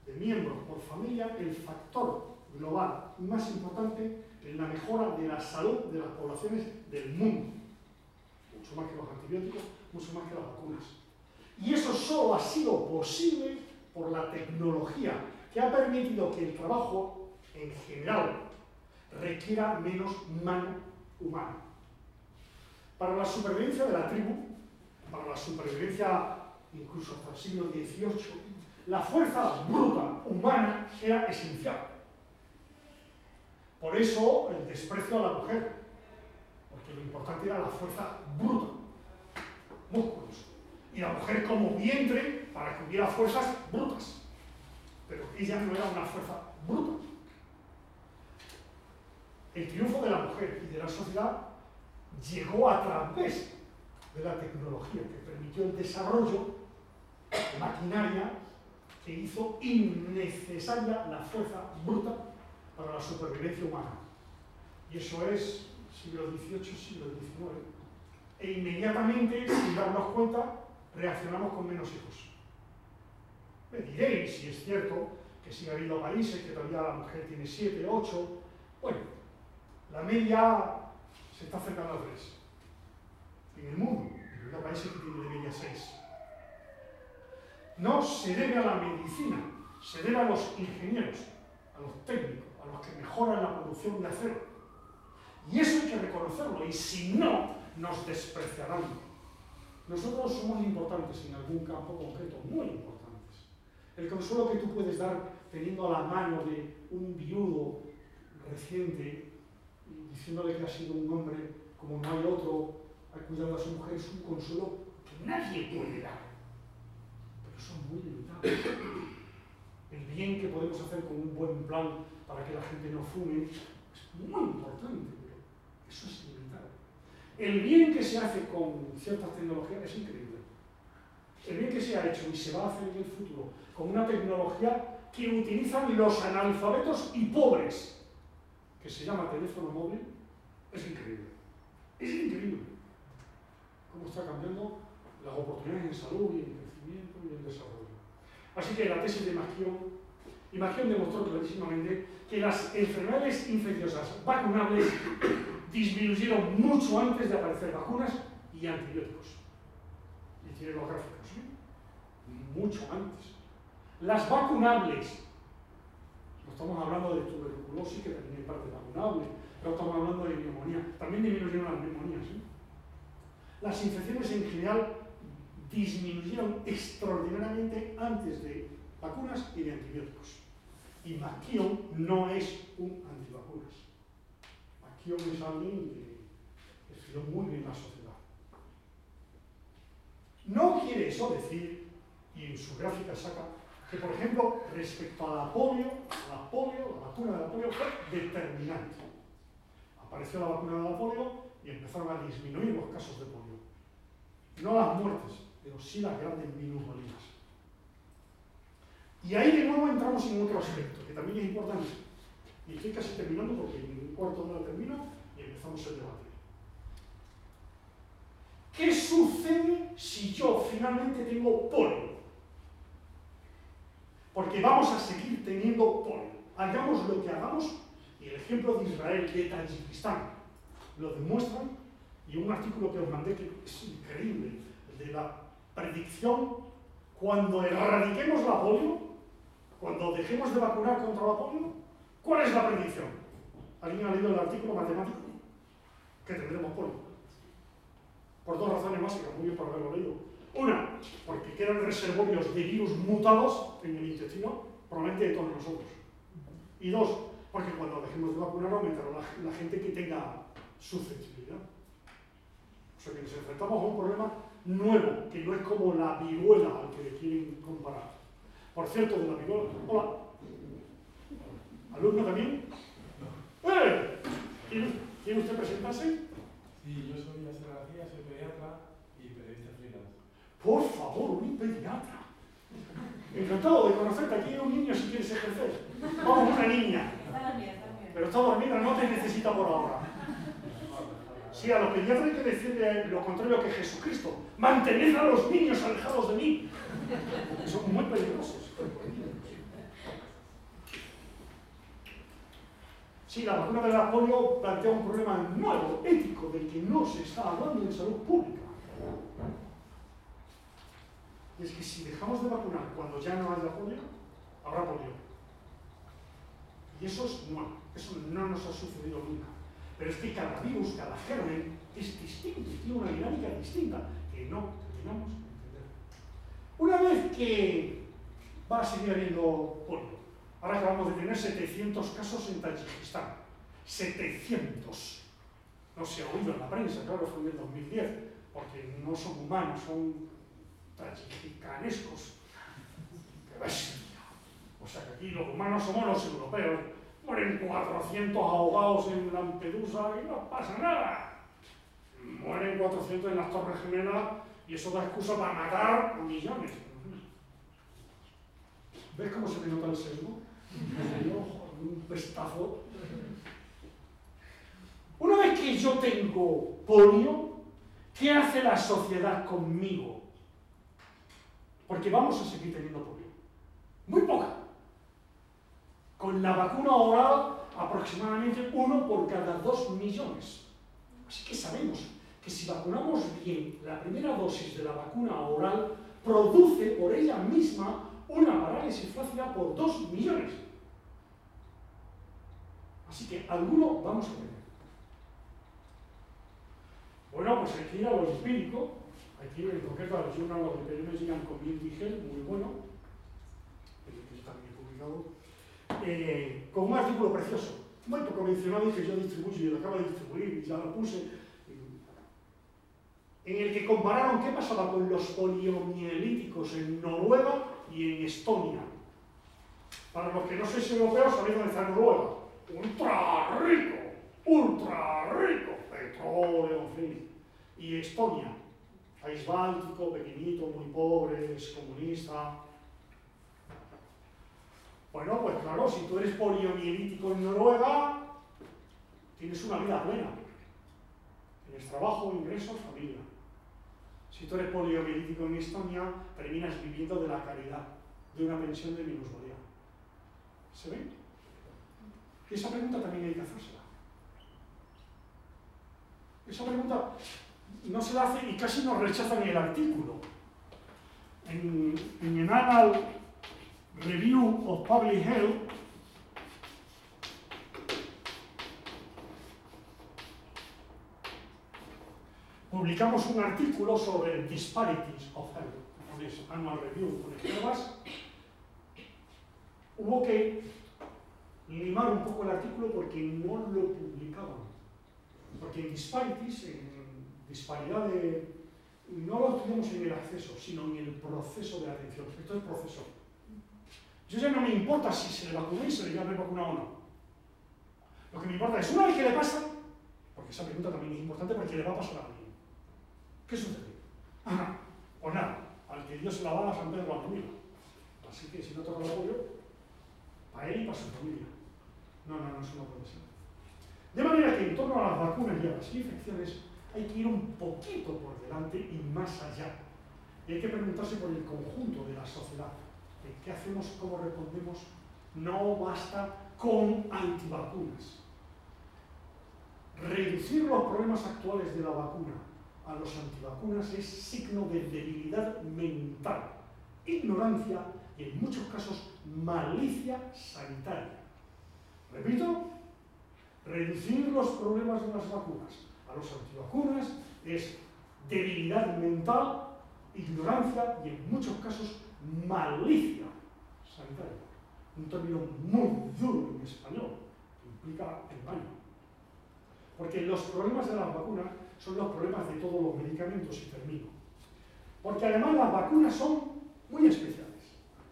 de miembros por familia, el factor global más importante en la mejora de la salud de las poblaciones del mundo. Mucho más que los antibióticos, mucho más que las vacunas. Y eso solo ha sido posible por la tecnología, que ha permitido que el trabajo, en general, requiera menos mano humana. Para la supervivencia de la tribu, para la supervivencia incluso hasta el siglo XVIII, la fuerza bruta humana era esencial. Por eso el desprecio a la mujer, porque lo importante era la fuerza bruta, músculos, y la mujer como vientre para que hubiera fuerzas brutas, pero ella no era una fuerza bruta. El triunfo de la mujer y de la sociedad llegó a través de la tecnología, que permitió el desarrollo de maquinaria que hizo innecesaria la fuerza bruta para la supervivencia humana. Y eso es siglo XVIII, siglo XIX. E inmediatamente, sin darnos cuenta, reaccionamos con menos hijos. Me diréis, si es cierto, que sigue habiendo países que todavía la mujer tiene 7, 8. Bueno, la media se está acercando a 3. En el mundo, hay países que tienen de media 6. No se debe a la medicina, se debe a los ingenieros, a los técnicos, a los que mejoran la producción de acero. Y eso hay que reconocerlo, y si no, nos despreciarán. Nosotros somos importantes en algún campo concreto, muy importantes. El consuelo que tú puedes dar teniendo a la mano de un viudo reciente, diciéndole que ha sido un hombre como no hay otro, ha cuidado a su mujer, es un consuelo que nadie puede dar. Pero son muy limitados. El bien que podemos hacer con un buen plan para que la gente no fume es muy importante, pero eso es limitado. El bien que se hace con ciertas tecnologías es increíble. El bien que se ha hecho y se va a hacer en el futuro con una tecnología que utilizan los analfabetos y pobres, que se llama teléfono móvil, es increíble. Es increíble cómo está cambiando las oportunidades en salud y en crecimiento y en desarrollo. Así que la tesis de Machion demostró clarísimamente que las enfermedades infecciosas vacunables disminuyeron mucho antes de aparecer vacunas y antibióticos. Y tiene los gráficos, ¿sí? Mucho antes. Las vacunables, no estamos hablando de tuberculosis, que también es parte vacunable, pero estamos hablando de neumonía, también disminuyeron las neumonías, ¿sí? Las infecciones en general disminuyeron extraordinariamente antes de vacunas y de antibióticos. Y Machion no es un antivacunas. Machion es alguien que estudió muy bien la sociedad. No quiere eso decir, y en su gráfica saca, que por ejemplo, respecto a la polio, la vacuna de la polio fue determinante. Apareció la vacuna de la polio y empezaron a disminuir los casos de polio. No las muertes, pero sí las grandes minusvalinas. Y ahí de nuevo entramos en otro aspecto, que también es importante. Y estoy casi terminando porque en un cuarto de hora termino y empezamos el debate. ¿Qué sucede si yo finalmente tengo polio? Porque vamos a seguir teniendo polio. Hagamos lo que hagamos, y el ejemplo de Israel, de Tayikistán, lo demuestran, y un artículo que os mandé que es increíble, el de la predicción, cuando erradiquemos la polio, cuando dejemos de vacunar contra la polio, ¿cuál es la predicción? ¿Alguien ha leído el artículo matemático? Que tendremos polio. Por dos razones básicas, muy bien por haberlo leído. Una, porque quedan reservorios de virus mutados en el intestino, probablemente de todos nosotros. Y dos, porque cuando dejemos de vacunar aumentará la gente que tenga susceptibilidad. O sea que nos enfrentamos a un problema nuevo, que no es como la viruela al que le quieren comparar. Por cierto, de la viruela. Hola. ¿Alumno también? ¿Quiere usted presentarse? Sí, yo soy Yasser García, soy pediatra y periodista freelance. Por favor, un pediatra. Encantado de conocerte. Aquí hay un niño si quieres ejercer. Vamos, una niña. Está dormida, está dormida. Pero está dormida, no te necesita por ahora. Sí, a los pediatras hay que decirle lo contrario que Jesucristo. Mantened a los niños alejados de mí. Son muy peligrosos. Sí, la vacuna de la polio plantea un problema nuevo, ético, del que no se está hablando en salud pública. Y es que si dejamos de vacunar cuando ya no haya polio, habrá polio. Y eso es nuevo, eso no nos ha sucedido nunca. Pero es que cada virus, cada germen es distinto, tiene una dinámica distinta que no tenemos que entender. Una vez que va a seguir habiendo polio, ahora acabamos de tener 700 casos en Tayikistán. 700. No se ha oído en la prensa, claro, fue en el 2010, porque no son humanos, son tayikistanescos. ¡Qué bestia! O sea que aquí los humanos somos los europeos. Mueren 400 ahogados en Lampedusa y no pasa nada. Mueren 400 en las Torres Gemelas y eso da excusa para matar a millones. ¿Ves cómo se te nota el sesgo? Un pestazo. Una vez que yo tengo polio, ¿qué hace la sociedad conmigo? Porque vamos a seguir teniendo polio. Muy poca. Con la vacuna oral, aproximadamente 1 por cada 2 millones. Así que sabemos que si vacunamos bien la primera dosis de la vacuna oral, produce por ella misma una parálisis flácida por 2 millones. Así que alguno vamos a tener. Bueno, pues hay que ir a lo empírico, hay que ir en concreto a los journals de Epidemiology Community Health, muy bueno, que está bien publicado, con un artículo precioso, muy poco mencionado y que yo distribuyo y lo acabo de distribuir y ya lo puse, en el que compararon qué pasaba con los poliomielíticos en Noruega y en Estonia. Para los que no sois europeos, sabéis dónde está Noruega. Ultra rico, petróleo, en fin. Y Estonia, país báltico, pequeñito, muy pobre, es comunista. Bueno, pues claro, si tú eres poliomielítico en Noruega, tienes una vida plena. Tienes trabajo, ingresos, familia. Si tú eres poliomielítico en Estonia, terminas viviendo de la caridad, de una pensión de minusvalía. ¿Se ven? Y esa pregunta también hay que hacérsela. Esa pregunta no se la hace y casi nos rechazan el artículo. En el Annal Review of Public Health, publicamos un artículo sobre disparities of health. Pones Annual Review, pones pruebas. Hubo que limar un poco el artículo porque no lo publicaban. Porque en disparities, en disparidad de... no lo tenemos en el acceso, sino en el proceso de atención. Esto es proceso. Yo ya no me importa si se le vacunó y se le llama vacunado o no. Lo que me importa es, una vez que le pasa, porque esa pregunta también es importante porque le va a pasar a alguien. ¿Qué sucede? Pues nada, al que Dios se la va a San Pedro la familia. Así que si no toca el apoyo, para él y para su familia. No, eso no puede ser. De manera que en torno a las vacunas y a las infecciones hay que ir un poquito por delante y más allá. Y hay que preguntarse por el conjunto de la sociedad. ¿Qué hacemos? ¿Cómo respondemos? No basta con antivacunas. Reducir los problemas actuales de la vacuna a los antivacunas es signo de debilidad mental, ignorancia y en muchos casos malicia sanitaria. Repito, reducir los problemas de las vacunas a los antivacunas es debilidad mental, ignorancia y en muchos casos malicia sanitaria. Un término muy duro en español, que implica engaño. Porque los problemas de las vacunas son los problemas de todos los medicamentos, y termino. Porque además las vacunas son muy especiales.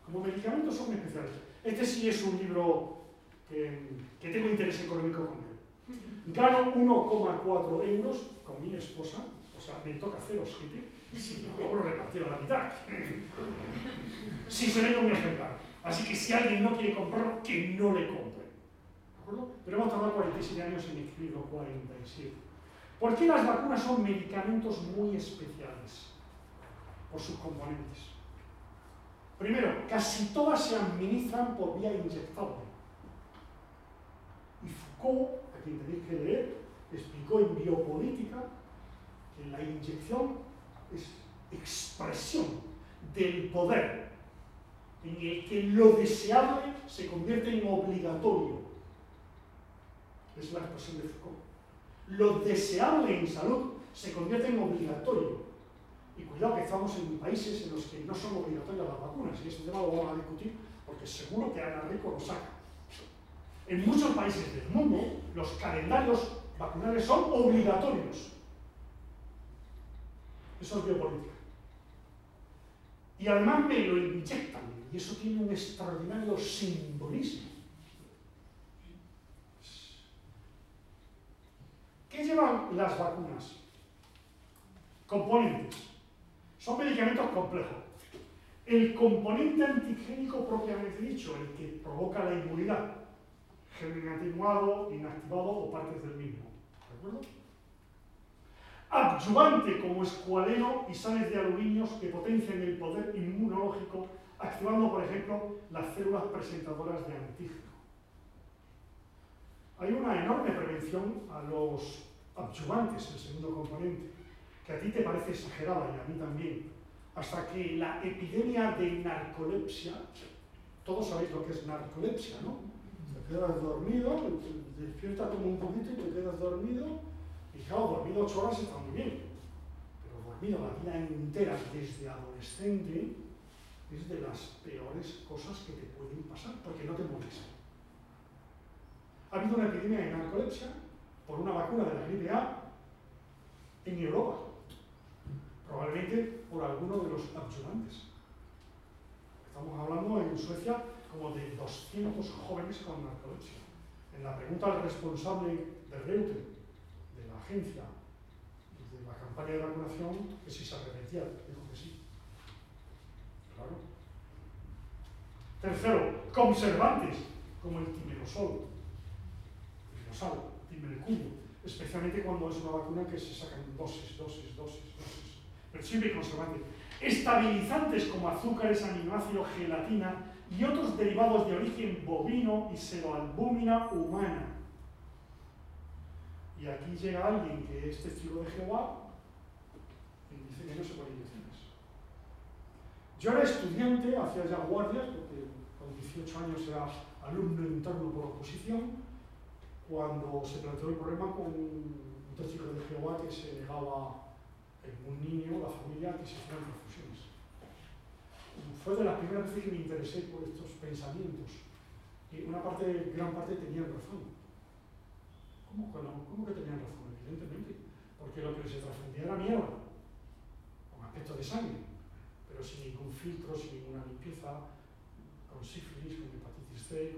Como medicamentos son especiales. Este sí es un libro que tengo interés económico con él. Gano 1,4 euros con mi esposa, o sea, me toca 0,7, y si lo logro repartir a la mitad. Si se vende un ejemplar. Así que si alguien no quiere comprarlo, que no le compre. ¿De acuerdo? Pero hemos tardado 47 años en escribirlo, 47. ¿Por qué las vacunas son medicamentos muy especiales? Por sus componentes. Primero, casi todas se administran por vía inyectable. Y Foucault, a quien tenéis que leer, explicó en Biopolítica que la inyección es expresión del poder en el que lo deseable se convierte en obligatorio. Es la expresión de Foucault. Lo deseable en salud se convierte en obligatorio. Y cuidado que estamos en países en los que no son obligatorias las vacunas, y este tema lo vamos a discutir porque seguro que Ana Rico lo saca. En muchos países del mundo, los calendarios vacunales son obligatorios. Eso es biopolítica. Y además me lo inyectan, y eso tiene un extraordinario simbolismo. ¿Qué llevan las vacunas? Componentes. Son medicamentos complejos. El componente antigénico propiamente dicho, el que provoca la inmunidad, germen atenuado, inactivado o partes del mismo. ¿De acuerdo? Adyuvante como escualeno y sales de aluminio que potencian el poder inmunológico, activando, por ejemplo, las células presentadoras de antígeno. Hay una enorme prevención a los adyuvantes, el segundo componente, que a ti te parece exagerada y a mí también, hasta que la epidemia de narcolepsia, todos sabéis lo que es narcolepsia, ¿no? Te quedas dormido, te despiertas como un poquito y te quedas dormido, y claro, dormido 8 horas está muy bien, pero dormido la vida entera desde adolescente es de las peores cosas que te pueden pasar, porque no te mueres. Ha habido una epidemia de narcolepsia por una vacuna de la gripe A en Europa, probablemente por alguno de los adyuvantes. Estamos hablando en Suecia como de 200 jóvenes con narcolepsia. En la pregunta al responsable de Reuter, de la agencia, de la campaña de vacunación, que si se arrepentía, dijo que sí. Claro. Tercero, conservantes, como el timerosal, timercurio, especialmente cuando es una vacuna que se sacan dosis. Pero siempre conservantes. Estabilizantes como azúcares, aminoácidos, gelatina y otros derivados de origen bovino y pseudoalbúmina humana. Y aquí llega alguien que es testigo de Jehová y dice que no se ponen inyecciones. Yo era estudiante, hacía ya guardias, porque con 18 años era alumno interno por oposición, cuando se planteó el problema con un testigo de Jehová que se negaba en un niño, la familia, que se hicieran transfusiones. Fue de las primeras veces que me interesé por estos pensamientos. Y gran parte tenían razón. ¿Cómo que tenían razón? Evidentemente. Porque lo que les transfundía era mierda, con aspecto de sangre, pero sin ningún filtro, sin ninguna limpieza, con sífilis, con hepatitis C,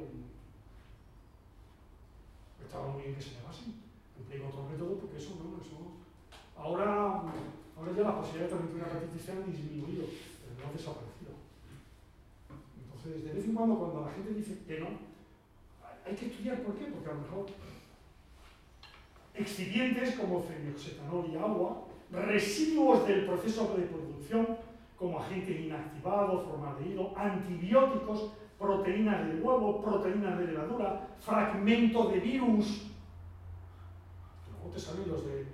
Estaba muy bien que se negasen. Empleé otro método porque eso no. Ahora ya las posibilidades de transmitir una hepatitis C han disminuido, pero no han desaparecido. Entonces, de vez en cuando la gente dice que no, hay que estudiar por qué, porque a lo mejor excipientes como fenioxetanol y agua, residuos del proceso de producción como agentes inactivados, formaldehído, antibióticos, proteínas del huevo, proteínas de levadura, fragmento de virus. Luego te salen los de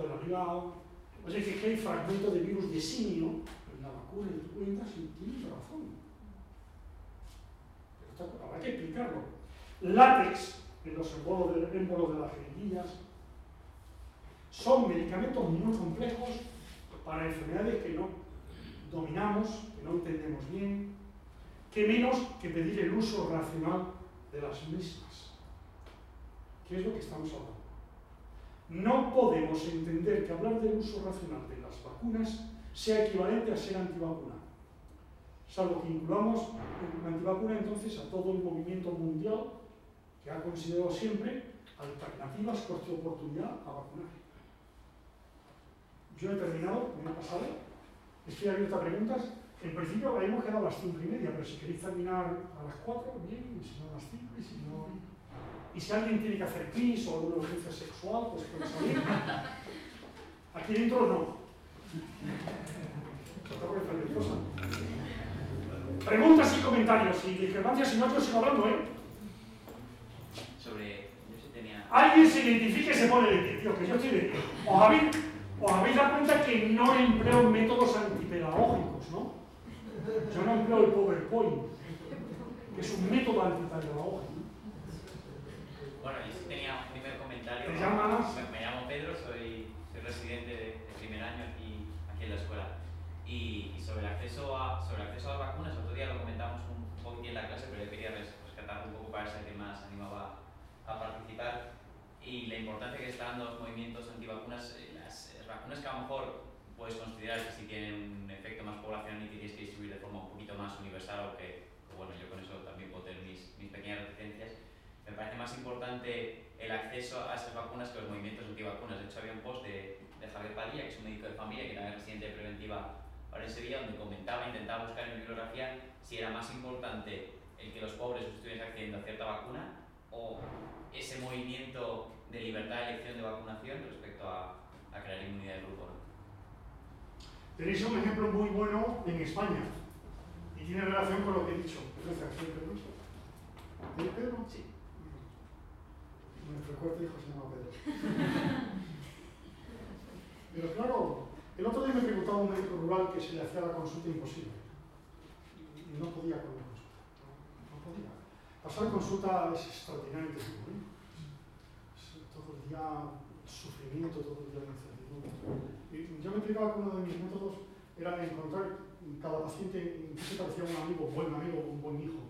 la Liga O sea, que hay fragmento de virus de simio en la vacuna y tú entras y tienes razón. Pero habrá que explicarlo. Látex en los émbolos de las jeringuillas son medicamentos muy complejos para enfermedades que no dominamos, que no entendemos bien, que menos que pedir el uso racional de las mismas. ¿Qué es lo que estamos hablando? No podemos entender que hablar del uso racional de las vacunas sea equivalente a ser antivacuna, salvo que incluamos en antivacuna entonces a todo el movimiento mundial que ha considerado siempre alternativas coste-oportunidad a vacunar. Yo he terminado, me he pasado, estoy abierto a preguntas. En principio hemos quedado a las 5:30, pero si queréis terminar a las 4, bien, y si no a las 5, y si no... Y si alguien tiene que hacer pis o alguna urgencia sexual, pues puede salir. Aquí dentro no. Preguntas y comentarios y discrepancias, si no yo sigo hablando, ¿eh? Yo sí tenía... Alguien se identifica y se pone de pie, tío, que yo estoy de pie. Os habéis dado cuenta que no empleo métodos antipedagógicos, ¿no? Yo no empleo el PowerPoint, que es un método antipedagógico. Bueno, yo sí tenía un primer comentario. ¿Te llamas? Me llamo Pedro, soy residente de primer año aquí en la escuela. Y sobre el acceso a las vacunas, otro día lo comentamos un poquito en la clase, pero yo quería rescatar un poco para ese que más animaba a participar. Y la importancia que está dando los movimientos antivacunas, las vacunas que a lo mejor puedes considerar que sí tienen un efecto más poblacional y que tienes que distribuir de forma un poquito más universal, o que, bueno, yo con eso también puedo tener mis pequeñas reticencias. Me parece más importante el acceso a esas vacunas que los movimientos antivacunas. De hecho, había un post de Javier Padilla, que es un médico de familia, que también es residente de preventiva ahora en Sevilla, donde intentaba buscar en mi bibliografía si era más importante el que los pobres estuviesen accediendo a cierta vacuna o ese movimiento de libertad de elección de vacunación respecto a crear inmunidad de grupo, ¿no? Tenéis un ejemplo muy bueno en España y tiene relación con lo que he dicho. Gracias, Pedro. ¿Es Pedro? Sí. Nuestro cuarto hijo se llama Pedro. Pero claro, el otro día me preguntaba un médico rural que se le hacía la consulta imposible. Y no podía con la consulta. No podía. Pasar consulta es extraordinariamente duro, ¿eh? Todo el día sufrimiento, todo el día de incertidumbre. Y yo me explicaba que uno de mis métodos era encontrar cada paciente en que se parecía un amigo, un buen hijo.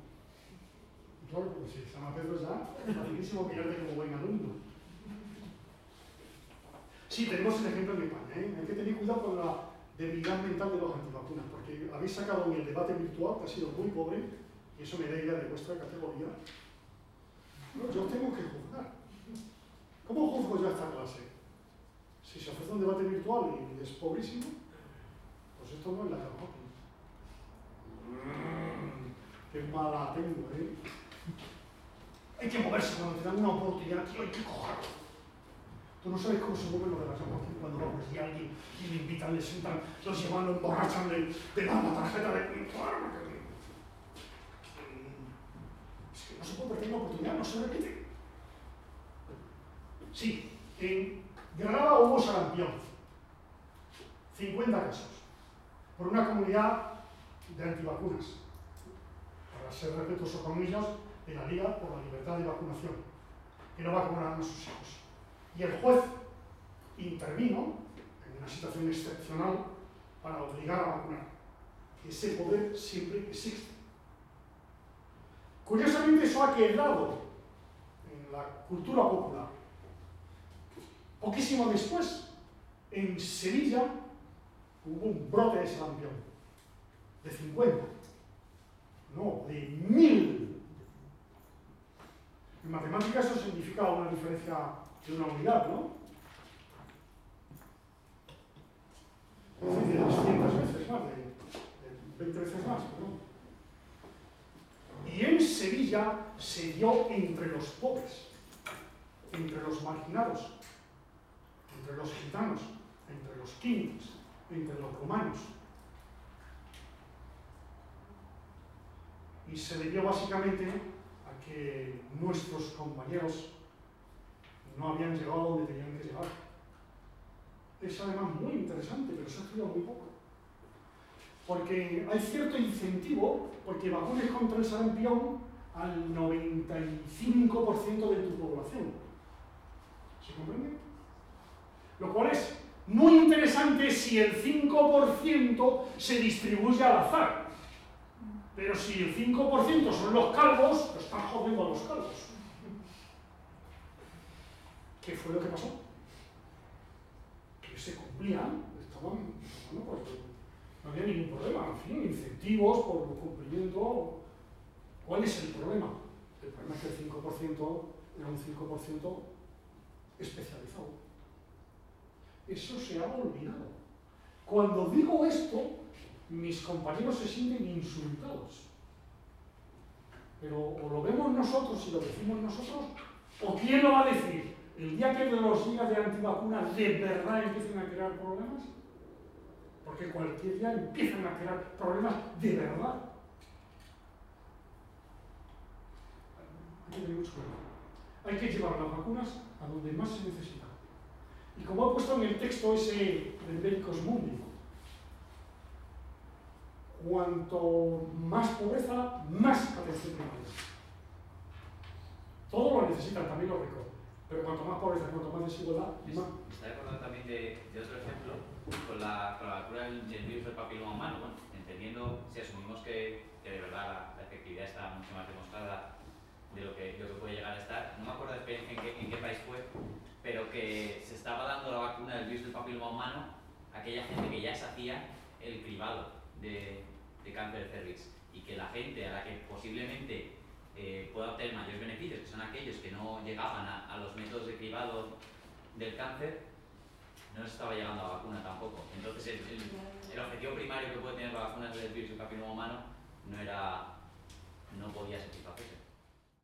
Y claro, pues si se llama Pedro ya, es facilísimo pillarte como buen alumno. Sí, tenemos el ejemplo en España, ¿eh? Hay que tener cuidado con la debilidad mental de los antivacunas, porque habéis sacado en el debate virtual, que ha sido muy pobre, y eso me da idea de vuestra categoría. No, yo tengo que juzgar. ¿Cómo juzgo yo esta clase? Si se ofrece un debate virtual y es pobrísimo, pues esto no es la categoría. Qué mala tengo, ¿eh? Hay que moverse cuando te dan una oportunidad, tío, hay que cogerlo. Tú no sabes cómo se mueven los de las llamadas cuando va por alguien y le invitan, le sientan, los llevan, lo emborrachan, te dan la tarjeta de... Es que no se puede perder una oportunidad, no se repite. Sí, en Granada hubo sarampión. 50 casos. Por una comunidad de antivacunas. Para ser respetuoso con ellos, de la Liga por la Libertad de Vacunación, que no vacunaron a sus hijos. Y el juez intervino en una situación excepcional para obligar a vacunar. Ese poder siempre existe. Curiosamente, eso ha quedado en la cultura popular. Poquísimo después, en Sevilla, hubo un brote de sarampión. De 50. No, de 1000. En matemáticas eso significa una diferencia de una unidad, ¿no? Es decir, de 200 veces más, de 20 veces más, ¿no? Y en Sevilla se dio entre los pobres, entre los marginados, entre los gitanos, entre los químicos, entre los romanos. Y se debió básicamente a que nuestros compañeros no habían llegado a donde tenían que llegar. es además muy interesante, pero se ha estudiado muy poco. Porque hay cierto incentivo, porque vacunes contra el sarampión al 95% de tu población. ¿Se comprende? Lo cual es muy interesante si el 5% se distribuye al azar. Pero si el 5% son los calvos, pues están jodiendo a los calvos. ¿Qué fue lo que pasó? Que se cumplían, estaban, bueno, pues no había ningún problema, en fin, incentivos por el cumplimiento. ¿Cuál es el problema? El problema es que el 5% era un 5% especializado. Eso se ha olvidado. Cuando digo esto, mis compañeros se sienten insultados. Pero o lo vemos nosotros y lo decimos nosotros, o ¿quién lo va a decir? El día que los días de antivacunas de verdad empiecen a crear problemas, porque cualquier día empiezan a crear problemas de verdad. Hay que tener mucho cuidado. Hay que llevar las vacunas a donde más se necesita. Y como he puesto en el texto ese del Medicus Mundi, cuanto más pobreza, más atención primaria. Todo lo necesitan, también los ricos. Pero cuanto más pobreza, cuanto más desigualdad, más. Me está acordando también de otro ejemplo, con la vacuna del virus del papiloma humano. Bueno, entendiendo, si asumimos que de verdad la efectividad está mucho más demostrada de lo que puede llegar a estar. No me acuerdo en qué país fue, pero que se estaba dando la vacuna del virus del papiloma humano a aquella gente que ya se hacía el cribado de cáncer de cervix, y que la gente a la que posiblemente pueda obtener mayores beneficios, que son aquellos que no llegaban a los métodos de cribado del cáncer, no les estaba llegando a la vacuna tampoco. Entonces el objetivo primario que puede tener la vacuna del virus del papiloma humano no era